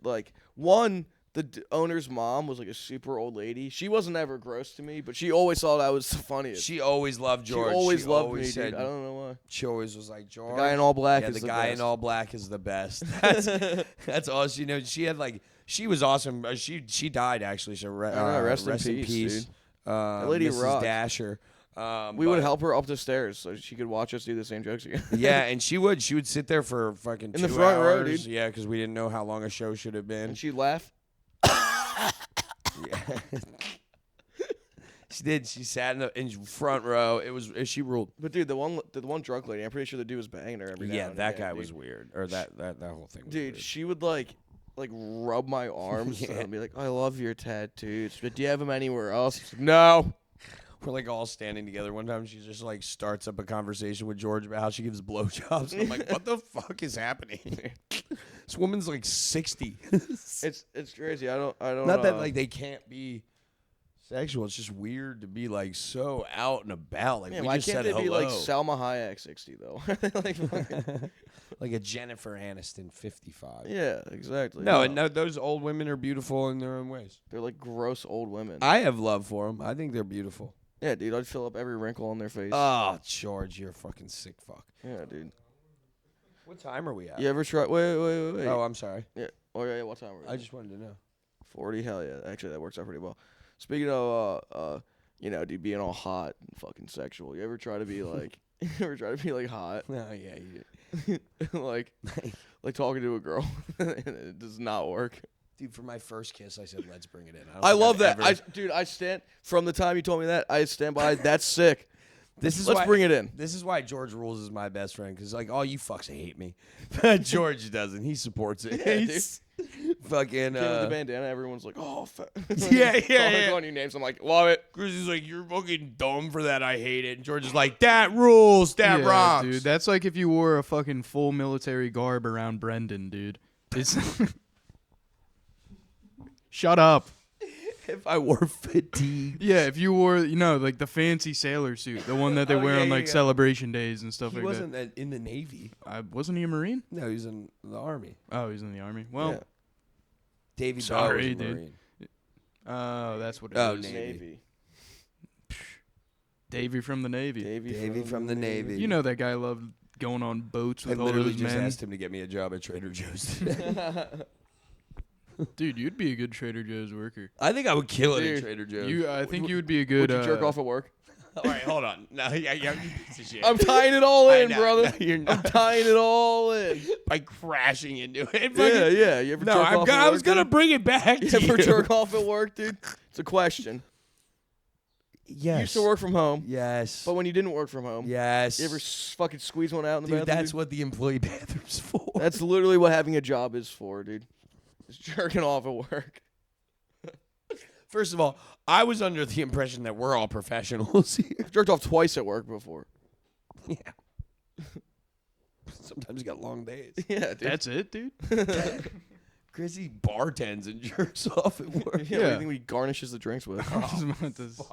owner's mom was like a super old lady. She wasn't ever gross to me, but she always thought I was the funniest. She always loved George. She always loved me, said, dude. I don't know why. She always was like, George. The guy in all black Yeah, is the the guy best. in all black is the best. That's all she knows. She had like, she was awesome. She died actually. So I know, rest in peace, dude. That lady Mrs. rocked. Dasher. We would help her up the stairs so she could watch us do the same jokes again. Yeah, and she would sit there for fucking In the 2 front row, hours. dude. Yeah, because we didn't know how long a show should have been. And she'd laugh. Yeah. She did. She sat in front row. She ruled. But dude, the one drunk lady, I'm pretty sure the dude was banging her every now Yeah, and that again, guy dude. was weird. Or that whole thing was Dude, weird. she would like rub my arms Yeah. and be like, "I love your tattoos, but do you have them anywhere else?" No. We're like all standing together. One time she just like starts up a conversation with George about how she gives blowjobs. And I'm like, what the fuck is happening? This woman's like 60. It's crazy. I don't. Not that like they can't be sexual. It's just weird to be like so out and about. Like Yeah, we why just can't said they be like hello. Salma Hayek 60 though? Like, fucking- Like a Jennifer Aniston 55. yeah, exactly. No, and those old women are beautiful in their own ways. they're like gross old women. I have love for them. I think they're beautiful. Yeah, dude, I'd fill up every wrinkle on their face. Oh, George, you're a fucking sick fuck. Yeah, dude. What time are we at? You ever try? Wait. Oh, I'm sorry. Yeah. Oh yeah. What time are we? I just wanted to know. 40. Hell yeah. Actually, that works out pretty well. Speaking of, dude, being all hot and fucking sexual. You ever try to be like? You ever try to be like hot? Oh, yeah, you did. like talking to a girl, and it does not work. Dude, for my first kiss, I said, let's bring it in. I love that. Ever... I stand from the time you told me that. I stand by. That's sick. Let's bring it in. This is why George Rules is my best friend, because like all you fucks hate me. George doesn't. He supports it. Yeah, He's fucking. Came with the bandana. Everyone's like, "Oh, Yeah. Calling you names. I'm like, love it. Chris is like, you're fucking dumb for that. I hate it. And George is like, that rules. That yeah, rocks. dude. That's like if you wore a fucking full military garb around Brendan, dude. It's Shut up. If I wore fatigue. Yeah, if you wore, like the fancy sailor suit, the one that they wear on like celebration days and stuff He like wasn't in the Navy. Wasn't he a Marine? No, he was in the Army. Oh, he's in the Army. Well, Yeah. Davy Sorry, Bell was a dude. Marine. oh, that's what it Oh, is. Navy. Davy from the Navy. Davy from the Navy. You know that guy loved going on boats I with all literally those just men. asked him to get me a job at Trader Joe's today. Dude, you'd be a good Trader Joe's worker. I think I would kill it Dude, at Trader Joe's. I think you would be a good. Would you jerk off at work? All right, hold on. No, yeah, you piece of shit. I'm tying it all I in, know. brother. No, you're I'm not. tying it all in. By crashing into it. Yeah. You ever No, jerk off at I work, was gonna dude? bring it back You to ever you. jerk off at work, dude? It's a question. Yes. You used to work from home, Yes. but when you didn't work from home, Yes. you ever fucking squeeze one out in the Dude, bathroom? that's what the employee bathroom's for. That's literally what having a job is for, dude. It's jerking off at work. First of all, I was under the impression that we're all professionals here. I've jerked off twice at work before. Yeah. Sometimes you got long days. Yeah, dude. That's it, dude. Chrissy bartends and jerks off at work. Yeah, what do Yeah. you think he garnishes the drinks with? I was about to say,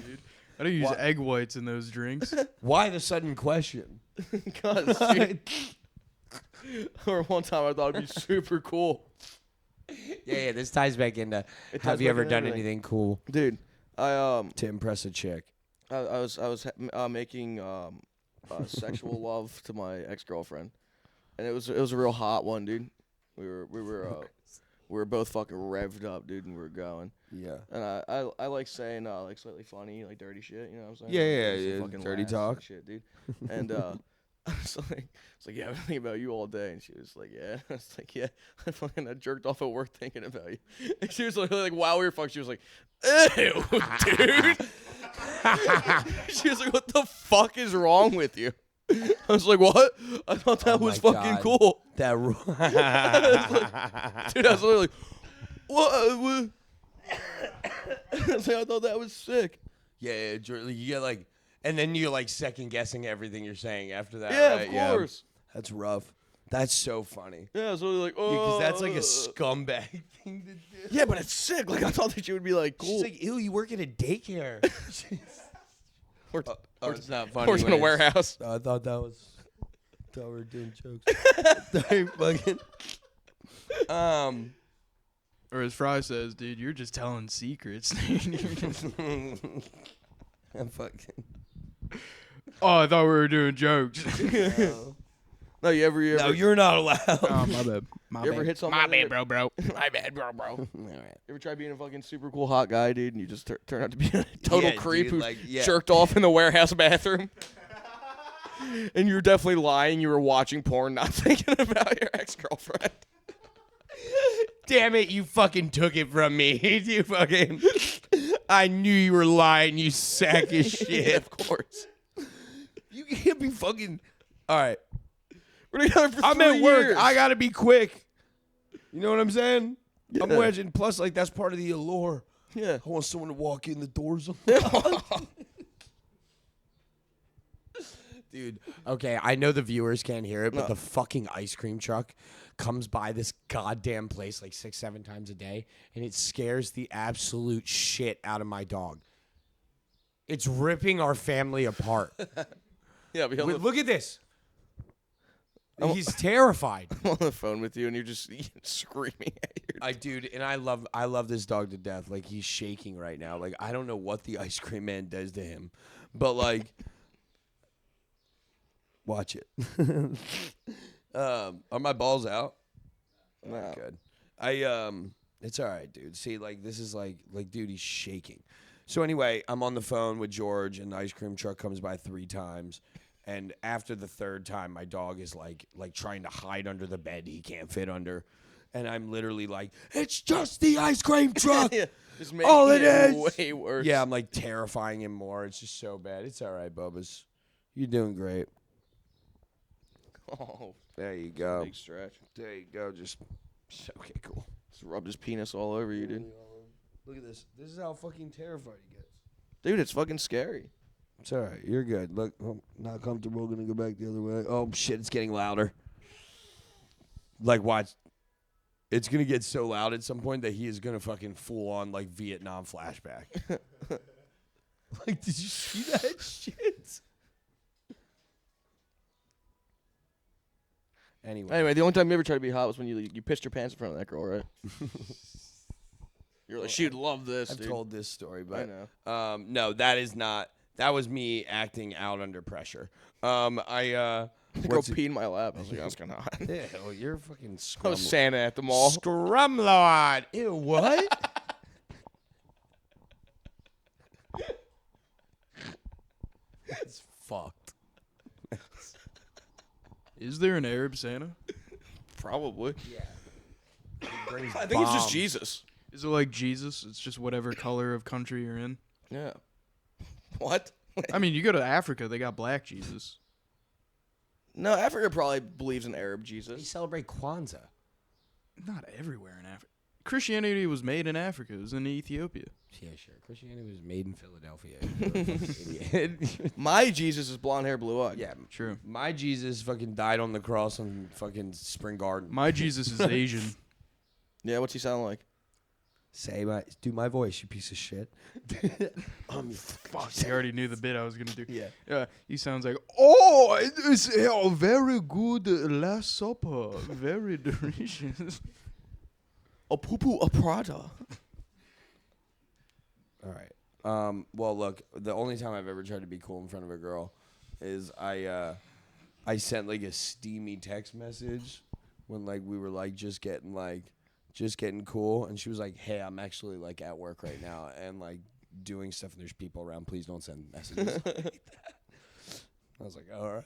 dude. I don't use What? egg whites in those drinks. Why the sudden question? Because, dude, or one time I thought it'd be super cool. Yeah, this ties back into It ties have you back ever into done everything. anything cool Dude, I to impress a chick? was making sexual love to my ex-girlfriend, and it was a real hot one, dude. We were both fucking revved up, dude, and we were going. Yeah. And I like saying like slightly funny, like dirty shit, you know what I'm saying? Yeah, Like, yeah, just yeah, fucking dirty laughs and talk. shit, dude. And I was like, yeah, I've been thinking about you all day, and she was like, yeah. I was like, yeah, I jerked off at work thinking about you. And she was like, while we were fucking, she was like, ew, dude. She was like, what the fuck is wrong with you? I was like, what? I thought that Oh was my fucking God. cool. That Dude, I was literally like, what? I was like, I thought that was sick. yeah, you get like, and then you're like second guessing everything you're saying after that. Yeah, right? of course. That's rough. That's so funny. Yeah, I was literally like, oh. Because that's like a scumbag thing to do. Yeah, but it's sick. Like, I thought that you would be like, cool. She's like, ew, you work at a daycare. We're, It's not funny. works in a when it's- warehouse. I thought that was. Thought we were doing jokes. Sorry, fucking. Or as Fry says, dude, you're just telling secrets. I'm fucking. Oh, I thought we were doing jokes. No, you ever No, you're not allowed. Oh, my bad. My You bad. ever hit something? My like that? bad, bro. My bad, bro. All right. Ever try being a fucking super cool hot guy, dude, and you just turn out to be a total Yeah, creep dude, who like, yeah. jerked off in the warehouse bathroom? And you're definitely lying. You were watching porn, not thinking about your ex-girlfriend. Damn it, you fucking took it from me. You fucking. I knew you were lying, you sack of shit. Yeah, of course. You can't be fucking. All right. We're together for I'm 3 at work. years. I gotta be quick. You know what I'm saying? I'm Yeah. wedging. Plus, like, that's part of the allure. Yeah. I want someone to walk in the doors. Dude, okay, I know the viewers can't hear it, but No. the fucking ice cream truck comes by this goddamn place like 6-7 times a day, and it scares the absolute shit out of my dog. It's ripping our family apart. Yeah, but Look at this. He's terrified. I'm on the phone with you, and you're just screaming at your. Dude, and I love this dog to death. Like, he's shaking right now. Like, I don't know what the ice cream man does to him, but like, watch it. Are my balls out? No. Good. It's all right, dude. See, like, this is like, dude, he's shaking. So anyway, I'm on the phone with George, and the ice cream truck comes by 3 times. And after the 3rd time, my dog is like trying to hide under the bed he can't fit under. And I'm literally like, it's just the ice cream truck. Yeah, just making All it is. way worse. Yeah, I'm like terrifying him more. It's just so bad. It's all right, Bubbas. You're doing great. Oh, There you go. big stretch. There you go. Just okay, cool. Just rubbed his penis all over you, dude. Look at this. This is how fucking terrified he gets. Dude, it's fucking scary. It's all right. You're good. Look, I'm not comfortable. Gonna go back the other way. Oh shit! It's getting louder. Like, watch. It's gonna get so loud at some point that he is gonna fucking full on like Vietnam flashback. Like, did you see that shit? Anyway, the only time you ever tried to be hot was when you pissed your pants in front of that girl, right? You're like, she'd love this, I've dude. told this story, but I know. no, that is not. That was me acting out under pressure. The girl what's it- peed in my lap. I was like, that's kind of hot. Yeah, well, you're fucking I was Santa at the mall. Scrumlord. Ew, what? That's fucked. Is there an Arab Santa? Probably. Yeah. I think it's just Jesus. Is it like Jesus? It's just whatever color of country you're in. Yeah. What? I mean, you go to Africa, they got black Jesus. No, Africa probably believes in Arab We Jesus. celebrate Kwanzaa. Not everywhere in Africa. Christianity was made in Africa. It was in Ethiopia. Yeah, sure. Christianity was made in Philadelphia. You're a fucking idiot. My Jesus is blonde hair, blue eyed. Yeah, True. my Jesus fucking died on the cross on fucking Spring Garden. My Jesus is Asian. Yeah, what's he sound like? Do my voice, you piece of shit. Fuck, I already knew the bit I was going to do. Yeah. He sounds like, oh, it's a very good Last Supper. Very delicious. A poo poo, a Prada. All right. Well, look, the only time I've ever tried to be cool in front of a girl is I sent like a steamy text message when like we were like just getting cool, and she was like, "Hey, I'm actually like at work right now and like doing stuff, and there's people around. Please don't send messages like that." I was like, "All right."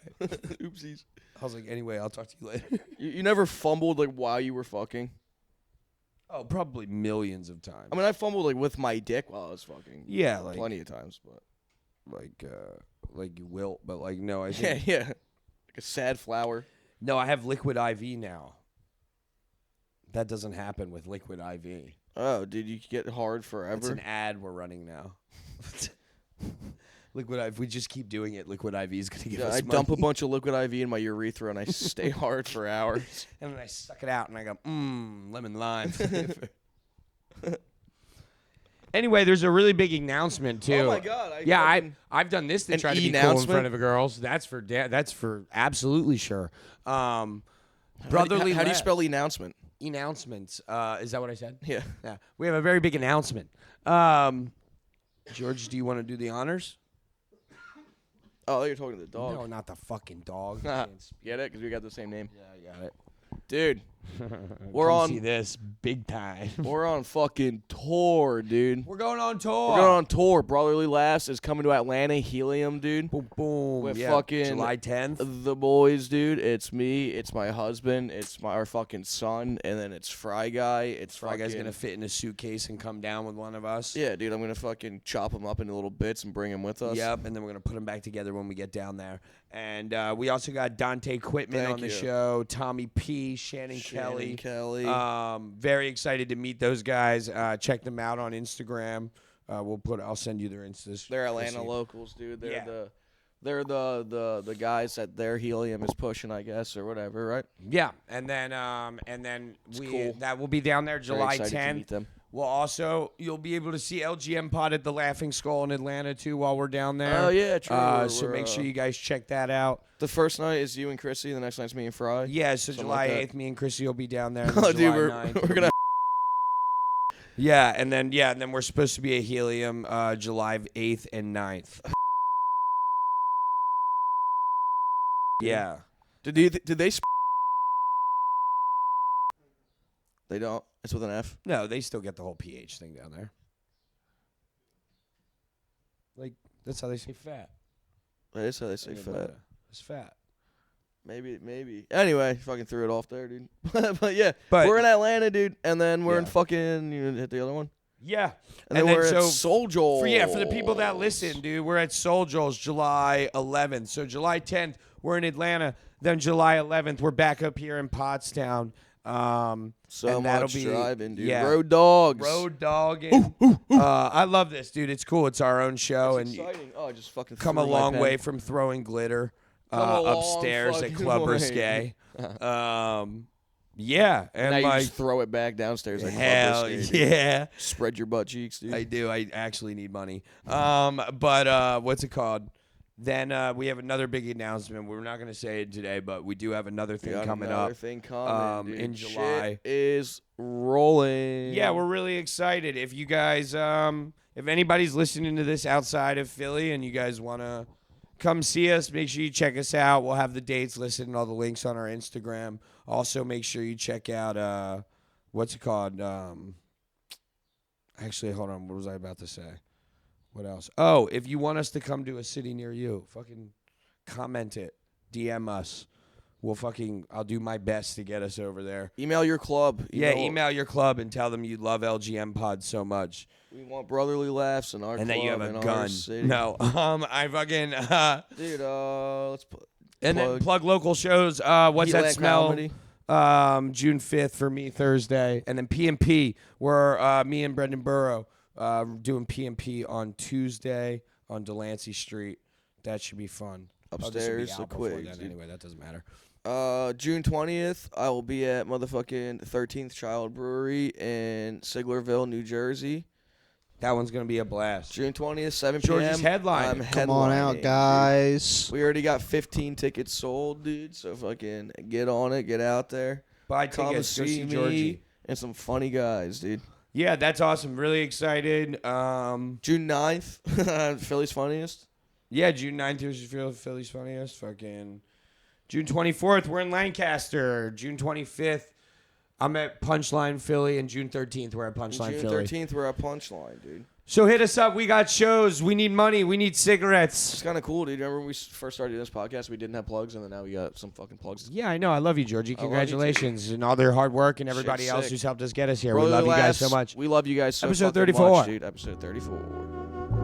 Oopsies. I was like, "Anyway, I'll talk to you later." You never fumbled like while you were fucking? Oh, probably millions of times. I mean, I fumbled like with my dick while I was fucking. yeah, like Plenty of times, but. like you wilt, but like no, I Yeah, think yeah. Like a sad flower. no, I have liquid IV now. That doesn't happen with liquid IV. Oh, did you get hard forever? It's an ad we're running now. Liquid IV. If we just keep doing it, Liquid IV is gonna give Yeah, us I money. dump a bunch of liquid IV in my urethra and I stay hard for hours. and then I suck it out and I go, lemon lime. Anyway, there's a really big announcement too. Oh my God! I've done this to An try to be cool in e-announcement? front of the girls. That's for absolutely sure. Brotherly. How do you Les. spell announcement? Announcements? Is that what I said? Yeah. Yeah. We have a very big announcement. George, do you want to do the honors? Oh, you're talking to the dog. No, not the fucking dog. Get it? Because we got the same name. Yeah, I got it. Dude, we're Come on. see this big time. We're on fucking tour, dude. We're going on tour. We're going on tour. Brotherly Laughs is coming to Atlanta, Helium, dude. Boom, boom. With yeah. fucking July 10th. The boys, dude. It's me. It's my husband. It's our fucking son. And then it's Fry Guy. It's Fry Guy's fucking- going to fit in a suitcase and come down with one of us. Yeah, dude. I'm going to fucking chop him up into little bits and bring him with us. Yep, and then we're going to put them back together when we get down there. And we also got Dante Quitman Thank on the you. show, Tommy P, Shannon Kelly. Kelly. Very excited to meet those guys. Check them out on Instagram. I'll send you their Instas. They're Atlanta locals, dude. They're Yeah. they're the guys that their Helium is pushing, I guess, or whatever, right? Yeah, and then cool. that will be down there Very July excited to 10th. meet them. You'll be able to see LGM Pod at the Laughing Skull in Atlanta too while we're down there. Oh yeah, true. So make sure you guys check that out. The first night is you and Chrissy. The next night's me and Fry. Yeah, so Something July like that. 8th, me and Chrissy will be down there. Oh, dude, July we're 9th. gonna. Yeah, and then we're supposed to be at Helium July 8th and 9th. Yeah. Did they? They don't. It's with an F. No, they still get the whole PH thing down there. Like, that's how they say fat. That is how they say in fat. Atlanta. It's fat. Maybe. Anyway, fucking threw it off there, dude. but yeah, But- we're in Atlanta, dude, and then we're in Yeah. fucking. You hit the other one. Yeah. And then we're so at Soul Joel. for the people that listen, dude, we're at Soul Joel's July 11th. So July 10th, we're in Atlanta. Then July 11th, we're back up here in Pottstown. So and that'll much be, driving, dude. yeah. Road dogs. Road dogging. I love this, dude. It's cool. It's our own show, It's and exciting. Oh, I just fucking come a threw my long pen. way from throwing glitter Come a long upstairs at fucking Club way. Risque. Yeah, and Now you like just throw it back downstairs like hell Club Risque, dude. yeah. Spread your butt cheeks, dude. I do. I actually need money. But what's it called? Then we have another big announcement. We're not going to say it today, but we do have another We thing got coming another up. thing coming, dude. in July. Shit is rolling. Yeah, we're really excited. If you guys, if anybody's listening to this outside of Philly and you guys want to come see us, make sure you check us out. We'll have the dates listed and all the links on our Instagram. Also, make sure you check out, what's it called? Actually, hold on. What was I about to say? What else? Oh, if you want us to come to a city near you, fucking comment it. DM us. I'll do my best to get us over there. Email your club. Email your club and tell them you love LGM Pod so much. We want brotherly laughs in our And club that you have in a our gun. city. No. I fucking Dude, let's put. and then plug local shows. What's that Heatland smell? Comedy. June 5th for me Thursday. And then P&P, where me and Brendan Burrow doing P&P on Tuesday on Delancey Street. That should be fun. Upstairs, the the Quigs, dude. Anyway, that doesn't matter. June 20th, I will be at motherfucking 13th Child Brewery in Siglerville, New Jersey. That one's going to be a blast. June 20th, 7 p.m. George's headlining. I'm Come on headlining, out, dude. guys. We already got 15 tickets sold, dude. So fucking get on it, get out there. Buy Come tickets. Go see me Georgie. and some funny guys, dude. Yeah, that's awesome. Really excited. June 9th, Philly's Funniest. Yeah, June 9th is Philly's Funniest. Fucking June 24th, we're in Lancaster. June 25th, I'm at Punchline Philly. And June 13th, we're at Punchline June Philly. 13th, we're at Punchline, dude. So hit us up. We got shows. We need money. We need cigarettes. It's kind of cool, dude. Remember when we first started this podcast, we didn't have plugs, and then now we got some fucking plugs. Yeah, I know. I love you, Georgie. I love you, Congratulations and all their hard work and everybody Shit's else sick. who's helped us get us here. Brotherly we love you guys laughs. so much. We love you guys so Episode fucking 34. much, dude. Episode 34.